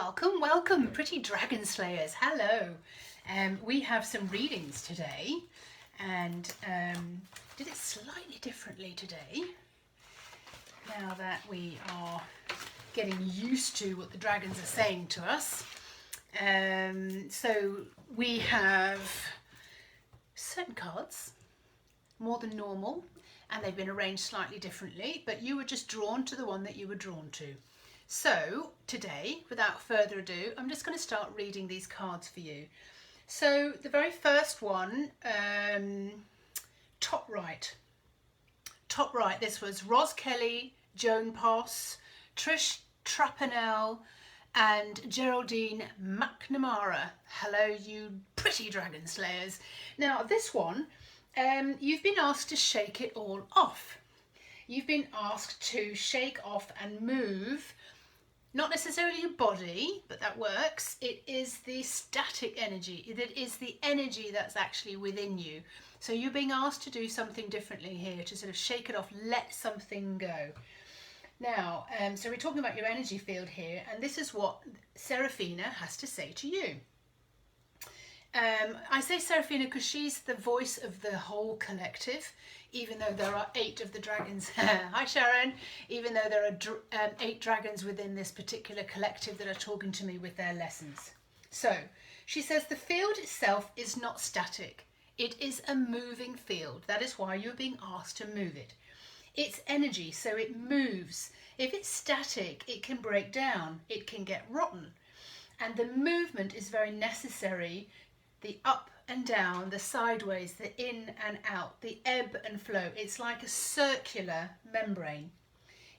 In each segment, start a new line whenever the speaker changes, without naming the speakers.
Welcome, welcome, pretty dragon slayers. Hello. We have some readings today, and did it slightly differently today. Now that we are getting used to what the dragons are saying to us. So we have certain cards, more than normal, and they've been arranged slightly differently, but you were just drawn to the one that you were drawn to. So today, without further ado, I'm just going to start reading these cards for you. So the very first one, top right, this was Roz Kelly, Joan Poss, Trish Trapanel and Geraldine McNamara. Hello, you pretty dragon slayers. Now this one, you've been asked to shake it all off. You've been asked to shake off and move, not necessarily your body, but that works. It is the static energy. It is the energy that's actually within you. So you're being asked to do something differently here, to sort of shake it off, let something go. Now, so we're talking about your energy field here, and this is what Seraphina has to say to you. I say Seraphina because she's the voice of the whole collective, even though there are 8 of the dragons. Hi Sharon. Even though there are 8 dragons within this particular collective that are talking to me with their lessons. So she says the field itself is not static. It is a moving field. That is why you're being asked to move it. It's energy, so it moves. If it's static, it can break down. It can get rotten. And the movement is very necessary. The up and down, the sideways, the in and out, the ebb and flow. It's like a circular membrane.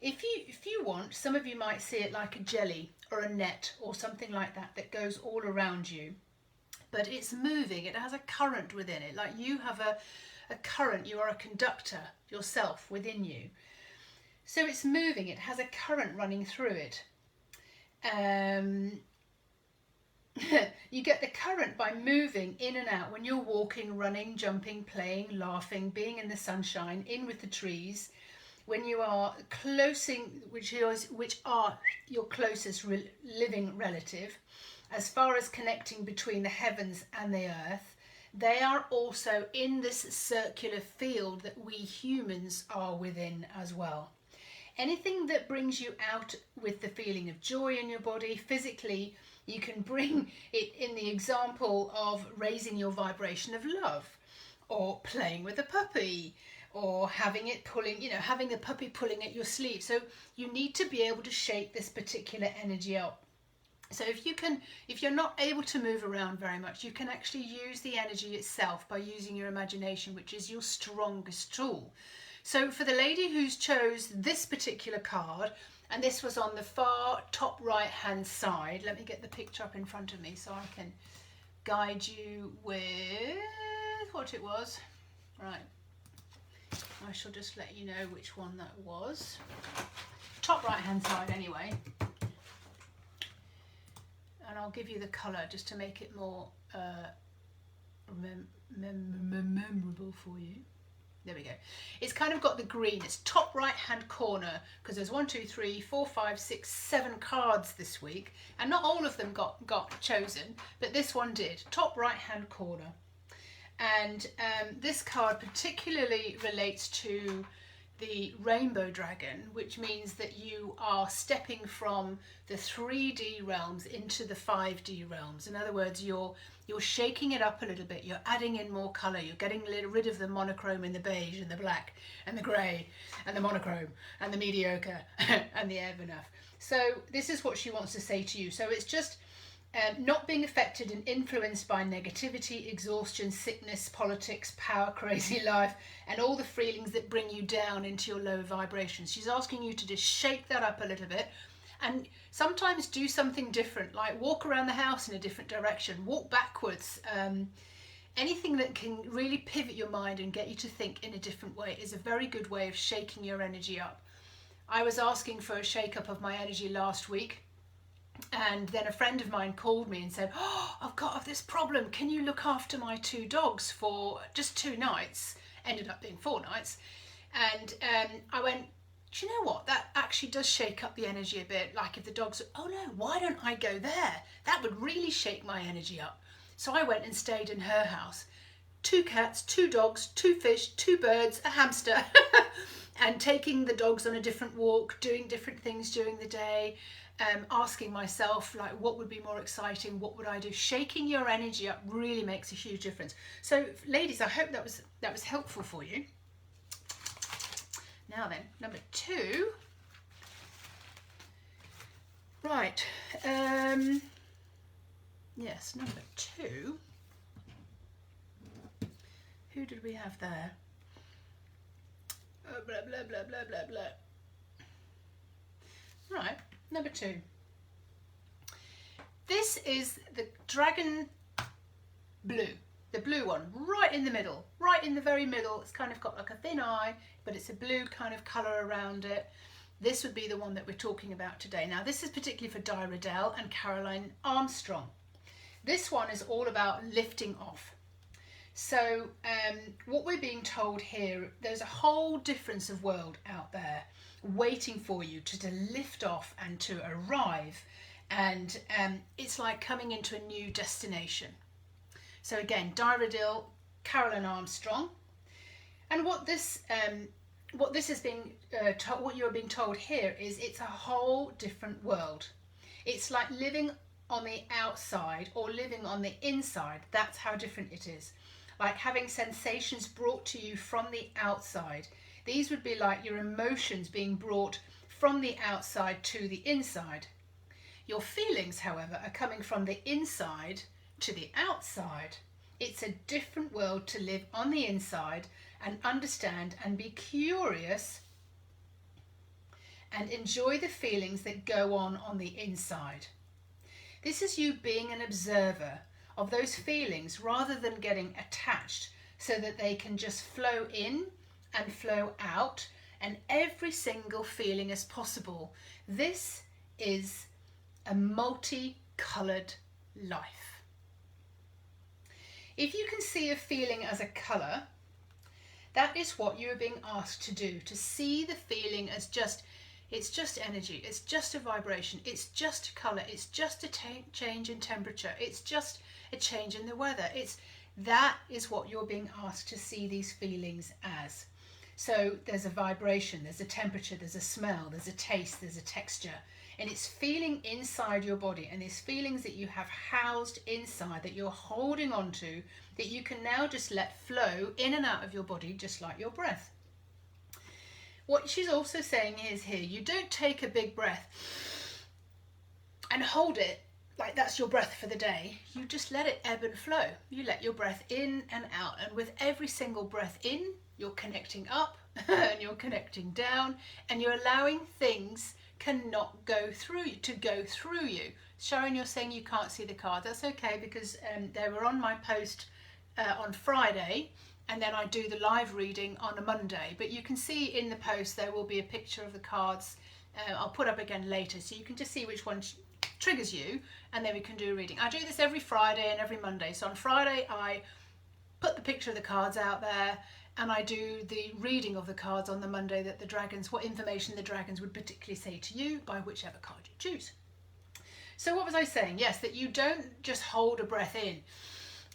If you want, some of you might see it like a jelly or a net or something like that that goes all around you. But it's moving. It has a current within it. Like you have a current. You are a conductor yourself within you. So it's moving. It has a current running through it. You get the current by moving in and out when you're walking, running, jumping, playing, laughing, being in the sunshine, in with the trees, when you are closing, which are your closest living relative, as far as connecting between the heavens and the earth. They are also in this circular field that we humans are within as well. Anything that brings you out with the feeling of joy in your body, physically, you can bring it in the example of raising your vibration of love, or playing with a puppy, or having it pulling, having the puppy pulling at your sleeve. So you need to be able to shake this particular energy up. So if you're not able to move around very much, you can actually use the energy itself by using your imagination, which is your strongest tool. So for the lady who's chose this particular card, and this was on the far top right hand side, let me get the picture up in front of me so I can guide you with what it was. Right, I shall just let you know which one that was. Top right hand side anyway. And I'll give you the colour just to make it more memorable for you. There we go. It's kind of got the green. It's top right hand corner, because there's 1, 2, 3, 4, 5, 6, 7 cards this week, and not all of them got chosen, but this one did. Top right hand corner. And this card particularly relates to the rainbow dragon, which means that you are stepping from the 3D realms into the 5D realms. In other words, you're shaking it up a little bit, you're adding in more colour, you're getting rid of the monochrome and the beige and the black and the grey and the monochrome and the mediocre and the ebb enough. So this is what she wants to say to you. So it's just not being affected and influenced by negativity, exhaustion, sickness, politics, power, crazy life, and all the feelings that bring you down into your lower vibrations. She's asking you to just shake that up a little bit, and sometimes do something different, like walk around the house in a different direction, walk backwards. Anything that can really pivot your mind and get you to think in a different way is a very good way of shaking your energy up. I was asking for a shake up of my energy last week, and then a friend of mine called me and said, "Oh, I've got this problem. Can you look after my 2 dogs for just 2 nights?" Ended up being 4 nights. And I went, do you know what? That actually does shake up the energy a bit. Like if the dogs, oh no, why don't I go there? That would really shake my energy up. So I went and stayed in her house. 2 cats, 2 dogs, 2 fish, 2 birds, a hamster, and taking the dogs on a different walk, doing different things during the day, asking myself, like, what would be more exciting? What would I do? Shaking your energy up really makes a huge difference. So, ladies, I hope that was helpful for you. Now then, number 2. Right. Yes, number 2. Who did we have there? Oh, blah, blah, blah, blah, blah, blah. Right, number 2. This is the dragon blue, the blue one, right in the middle, right in the very middle. It's kind of got like a thin eye, but it's a blue kind of colour around it. This would be the one that we're talking about today. Now, this is particularly for Di Riddell and Caroline Armstrong. This one is all about lifting off. So what we're being told here, there's a whole difference of world out there waiting for you to lift off and to arrive. And it's like coming into a new destination. So again, Di Riddell, Caroline Armstrong. And what this is being what you're being told here is it's a whole different world. It's like living on the outside or living on the inside. That's how different it is. Like having sensations brought to you from the outside. These would be like your emotions being brought from the outside to the inside. Your feelings, however, are coming from the inside to the outside. It's a different world to live on the inside and understand and be curious and enjoy the feelings that go on the inside. This is you being an observer of those feelings rather than getting attached so that they can just flow in and flow out, and every single feeling is possible. This is a multi-coloured life. If you can see a feeling as a colour, that is what you are being asked to do, to see the feeling as it's just energy, it's just a vibration, it's just a colour, it's just a change in temperature, it's just a change in the weather. That is what you're being asked to see these feelings as. So there's a vibration, there's a temperature, there's a smell, there's a taste, there's a texture, and it's feeling inside your body, and these feelings that you have housed inside, that you're holding on to, that you can now just let flow in and out of your body, just like your breath. What she's also saying is here, you don't take a big breath and hold it like that's your breath for the day. You just let it ebb and flow. You let your breath in and out, and with every single breath in, you're connecting up and you're connecting down, and you're allowing things cannot go through you. Sharon, you're saying you can't see the card. That's okay, because they were on my post on Friday, and then I do the live reading on a Monday. But you can see in the post there will be a picture of the cards. I'll put up again later, so you can just see which one triggers you, and then we can do a reading. I do this every Friday and every Monday. So on Friday I put the picture of the cards out there, and I do the reading of the cards on the Monday, that the dragons, what information the dragons would particularly say to you by whichever card you choose. So what was I saying? Yes, that you don't just hold a breath in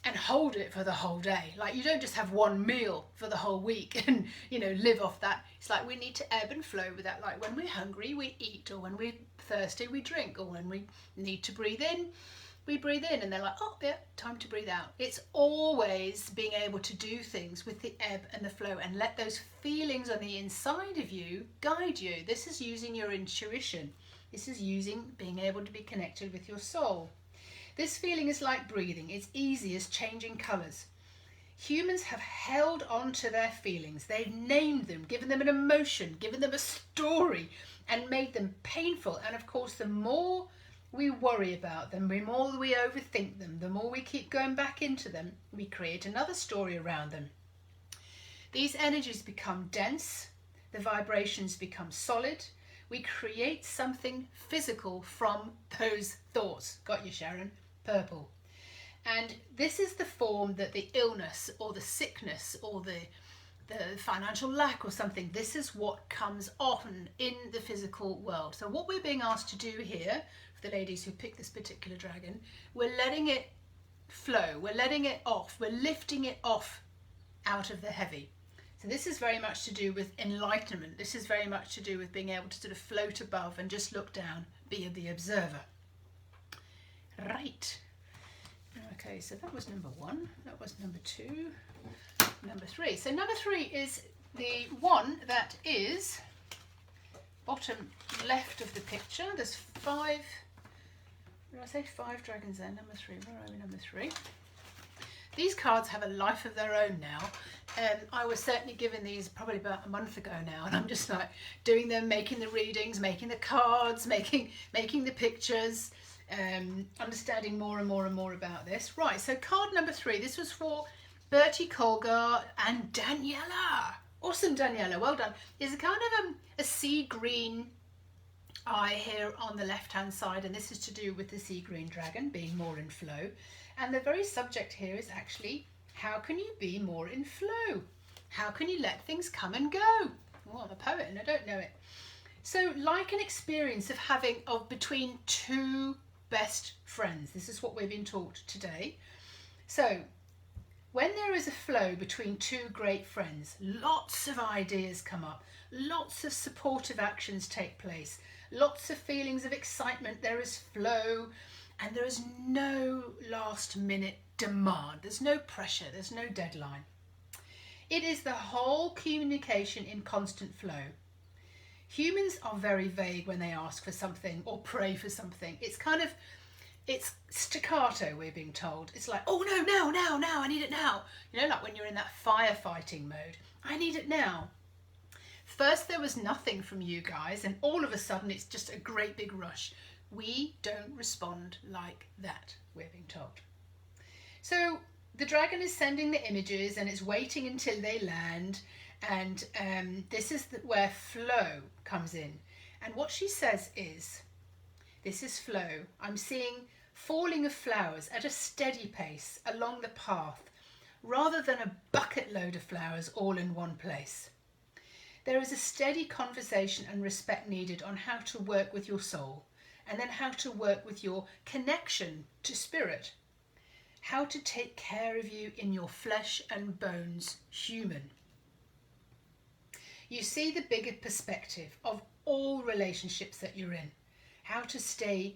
and hold it for the whole day. Like, you don't just have one meal for the whole week and, live off that. It's like we need to ebb and flow with that. Like when we're hungry, we eat, or when we're thirsty, we drink, or when we need to breathe in, we breathe in, and they're like, oh yeah, time to breathe out. It's always being able to do things with the ebb and the flow, and let those feelings on the inside of you guide you. This is using your intuition. This is using being able to be connected with your soul. This feeling is like breathing. It's easy as changing colours. Humans have held on to their feelings. They've named them, given them an emotion, given them a story, and made them painful. And of course, the more we worry about them, the more we overthink them, the more we keep going back into them, we create another story around them. These energies become dense, the vibrations become solid. We create something physical from those thoughts. Got you, Sharon? Purple. And this is the form that the illness or the sickness or the financial lack or something. This is what comes often in the physical world. So what we're being asked to do here, for the ladies who picked this particular dragon, we're letting it flow, we're letting it off, we're lifting it off out of the heavy. So this is very much to do with enlightenment. This is very much to do with being able to sort of float above and just look down, be the observer. Right. Okay, so that was number 1, that was number 2, number 3. So number 3 is the one that is bottom left of the picture. There's 5, did I say 5 dragons there? Number 3, where are we, number 3? These cards have a life of their own now. I was certainly given these probably about a month ago now, and I'm just like doing them, making the readings, making the cards, making the pictures, understanding more and more and more about this. Right, so card number 3, this was for Bertie Colgar and Daniela. Awesome, Daniela, well done. There's a kind of a sea green eye here on the left hand side, and this is to do with the sea green dragon being more in flow. And the very subject here is actually, how can you be more in flow? How can you let things come and go? Oh, I'm a poet and I don't know it. So like an experience of between 2 best friends. This is what we've been taught today. So when there is a flow between 2 great friends, lots of ideas come up, lots of supportive actions take place, lots of feelings of excitement, there is flow, and there is no last minute demand. There's no pressure, there's no deadline. It is the whole communication in constant flow. Humans are very vague when they ask for something or pray for something. It's staccato, we're being told. It's like, oh no, now, I need it now. You know, like when you're in that firefighting mode. I need it now. First there was nothing from you guys, and all of a sudden it's just a great big rush. We don't respond like that, we're being told. So the dragon is sending the images and it's waiting until they land, and this is where flow comes in. And what she says is, this is flow. I'm seeing falling of flowers at a steady pace along the path, rather than a bucket load of flowers all in one place. There is a steady conversation and respect needed on how to work with your soul, and then how to work with your connection to spirit. How to take care of you in your flesh and bones, human. You see the bigger perspective of all relationships that you're in. How to stay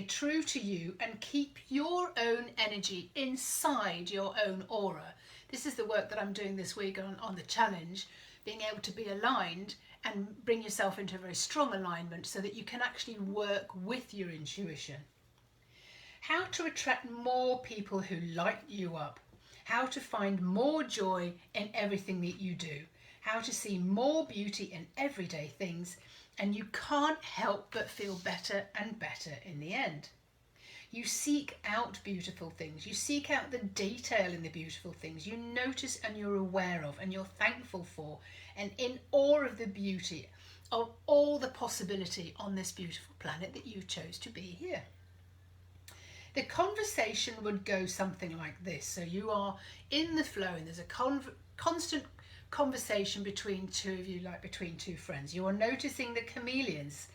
true to you and keep your own energy inside your own aura. This is the work that I'm doing this week on the challenge, being able to be aligned and bring yourself into a very strong alignment so that you can actually work with your intuition. How to attract more people who light you up. How to find more joy in everything that you do. How to see more beauty in everyday things, and you can't help but feel better and better in the end. You seek out beautiful things. You seek out the detail in the beautiful things. You notice and you're aware of and you're thankful for, and in awe of the beauty of all the possibility on this beautiful planet that you chose to be here. The conversation would go something like this. So you are in the flow and there's a constant conversation between 2 of you, like between 2 friends. You are noticing the camellias,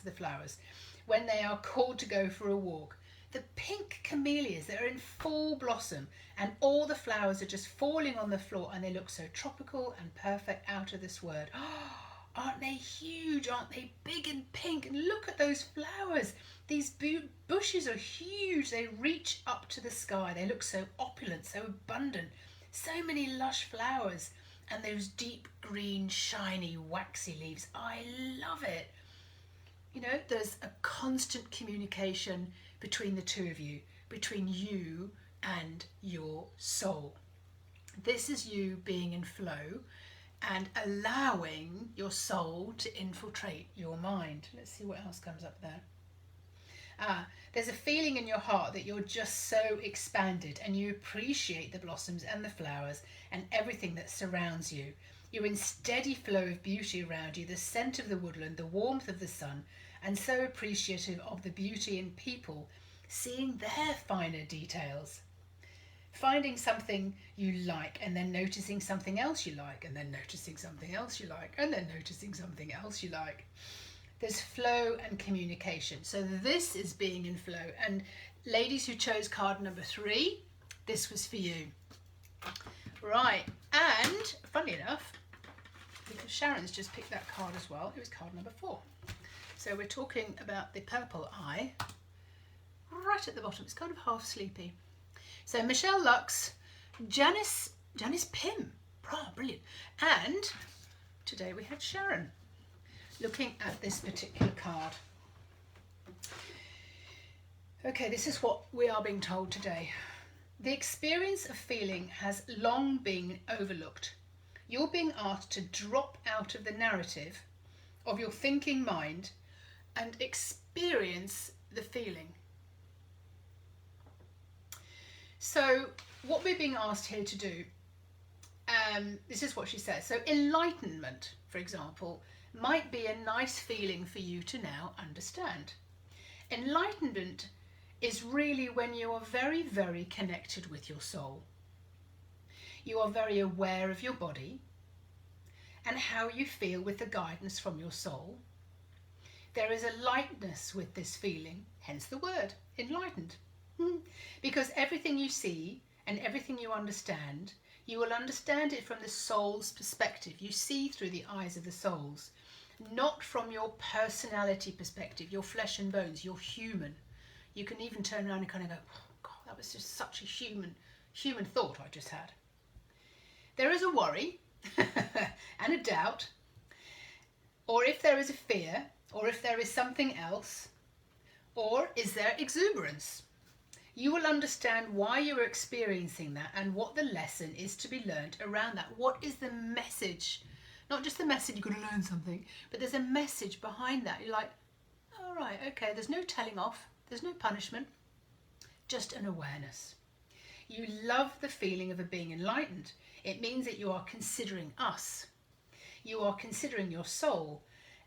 the flowers, when they are called to go for a walk. The pink camellias that are in full blossom, and all the flowers are just falling on the floor, and they look so tropical and perfect, out of this world. Oh, aren't they huge? Aren't they big and pink? And look at those flowers. These bushes are huge. They reach up to the sky. They look so opulent, so abundant. So many lush flowers, and those deep green, shiny, waxy leaves. I love it. You know, there's a constant communication between the 2 of you, between you and your soul. This is you being in flow and allowing your soul to infiltrate your mind. Let's see what else comes up there. There's a feeling in your heart that you're just so expanded, and you appreciate the blossoms and the flowers and everything that surrounds you. You're in steady flow of beauty around you, the scent of the woodland, the warmth of the sun, and so appreciative of the beauty in people, seeing their finer details. finding something you like and then noticing something else you like and then noticing something else you like and then noticing something else you like. There's flow and communication. So this is being in flow. And ladies who chose card number 3, this was for you. Right, and funny enough, because Sharon's just picked that card as well, it was card number 4. So we're talking about the purple eye right at the bottom. It's kind of half sleepy. So Michelle Lux, Janice Pym, oh, brilliant. And today we had Sharon looking at this particular card. Okay, this is what we are being told today. The experience of feeling has long been overlooked. You're being asked to drop out of the narrative of your thinking mind and experience the feeling. So what we're being asked here to do, this is what she says. So enlightenment, for example, might be a nice feeling for you to now understand. Enlightenment is really when you are very, very connected with your soul. You are very aware of your body and how you feel with the guidance from your soul. There is a lightness with this feeling, hence the word, enlightened. Because everything you see and everything you understand, you will understand it from the soul's perspective. You see through the eyes of the souls, not from your personality perspective, your flesh and bones, you're human. You can even turn around and kind of go, oh, God, that was just such a human thought I just had. There is a worry and a doubt, or if there is a fear, or if there is something else, or is there exuberance? You will understand why you're experiencing that and what the lesson is to be learned around that. What is the message? Not just the message, you've got to learn something, but there's a message behind that. You're like, all right, okay, there's no telling off, there's no punishment, just an awareness. You love the feeling of being enlightened. It means that you are considering us. You are considering your soul,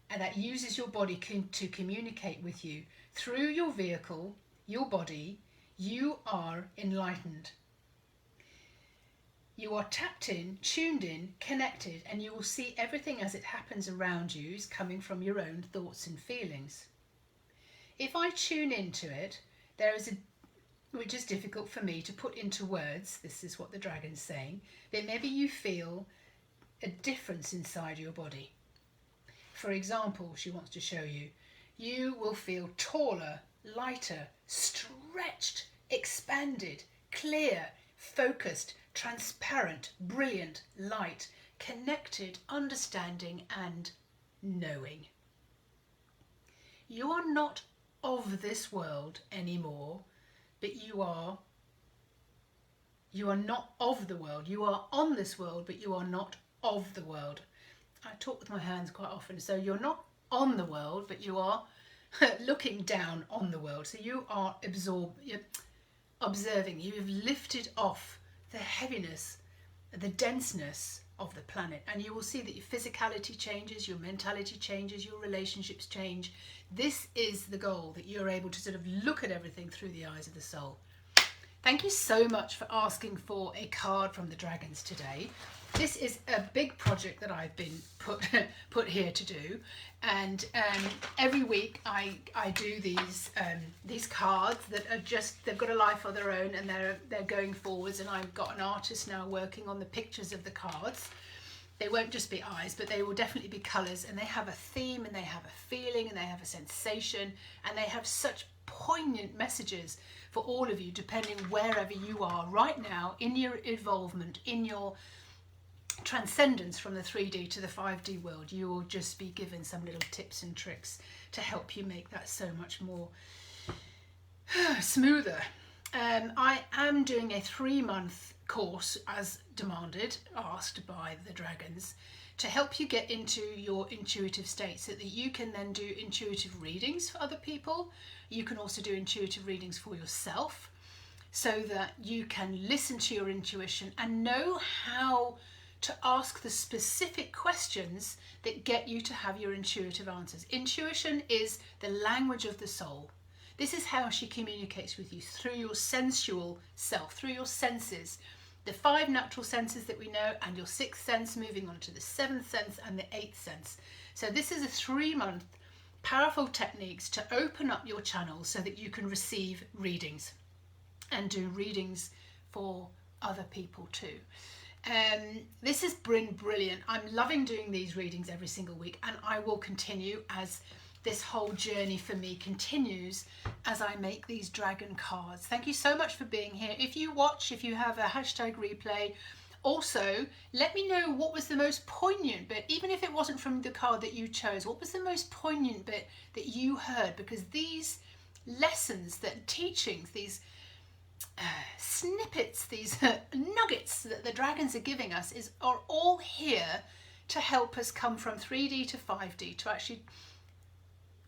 and that uses your body to communicate with you. Through your vehicle, your body, you are enlightened. You are tapped in, tuned in, connected, and you will see everything as it happens around you is coming from your own thoughts and feelings. If I tune into it, which is difficult for me to put into words, this is what the dragon's saying, that maybe you feel a difference inside your body. For example, she wants to show you, you will feel taller, lighter, stretched, expanded, clear, focused, transparent, brilliant, light, connected, understanding, and knowing. You are not of this world anymore, but you are not of the world. You are on this world, but you are not of the world. I talk with my hands quite often, so you're not on the world, but you are looking down on the world. So you are observing. You have lifted off the heaviness, the denseness of the planet, and you will see that your physicality changes, your mentality changes, your relationships change. This is the goal, that you're able to sort of look at everything through the eyes of the soul. Thank you so much for asking for a card from the dragons today. This is a big project that I've been put here to do, and every week I do these cards that are they've got a life of their own, and they're going forwards, and I've got an artist now working on the pictures of the cards. They won't just be eyes, but they will definitely be colours, and they have a theme, and they have a feeling, and they have a sensation, and they have such poignant messages for all of you, depending wherever you are right now in your involvement, in your transcendence from the 3D to the 5D world. You will just be given some little tips and tricks to help you make that so much more smoother. I am doing a 3-month course as demanded, asked by the dragons, to help you get into your intuitive state so that you can then do intuitive readings for other people. You can also do intuitive readings for yourself so that you can listen to your intuition and know how to ask the specific questions that get you to have your intuitive answers. Intuition is the language of the soul. This is how she communicates with you, through your sensual self, through your senses. The 5 natural senses that we know, and your 6th sense, moving on to the 7th sense and the 8th sense. So this is a 3-month powerful techniques to open up your channels so that you can receive readings and do readings for other people too. This has been brilliant. I'm loving doing these readings every single week, and I will continue as this whole journey for me continues as I make these dragon cards. Thank you so much for being here. If you watch, if you have a hashtag replay, also let me know what was the most poignant bit, even if it wasn't from the card that you chose. What was the most poignant bit that you heard? Because these lessons, that teachings, these snippets, these nuggets that the dragons are giving us are all here to help us come from 3D to 5D, to actually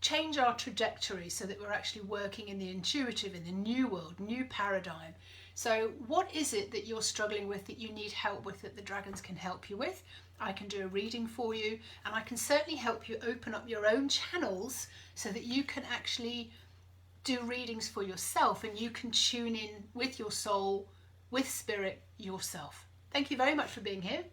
change our trajectory so that we're actually working in the intuitive, in the new world, new paradigm. So what is it that you're struggling with, that you need help with, that the dragons can help you with? I can do a reading for you, and I can certainly help you open up your own channels so that you can actually do readings for yourself, and you can tune in with your soul, with spirit yourself. Thank you very much for being here.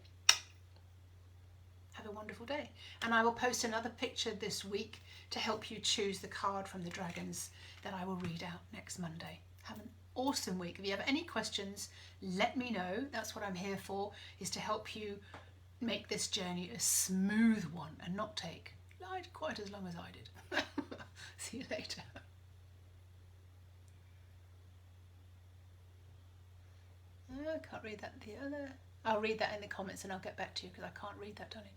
Have a wonderful day. And I will post another picture this week to help you choose the card from the dragons that I will read out next Monday. Have an awesome week. If you have any questions, let me know. That's what I'm here for, is to help you make this journey a smooth one and not take quite as long as I did. See you later. I can't read that. I'll read that in the comments and I'll get back to you because I can't read that, darling.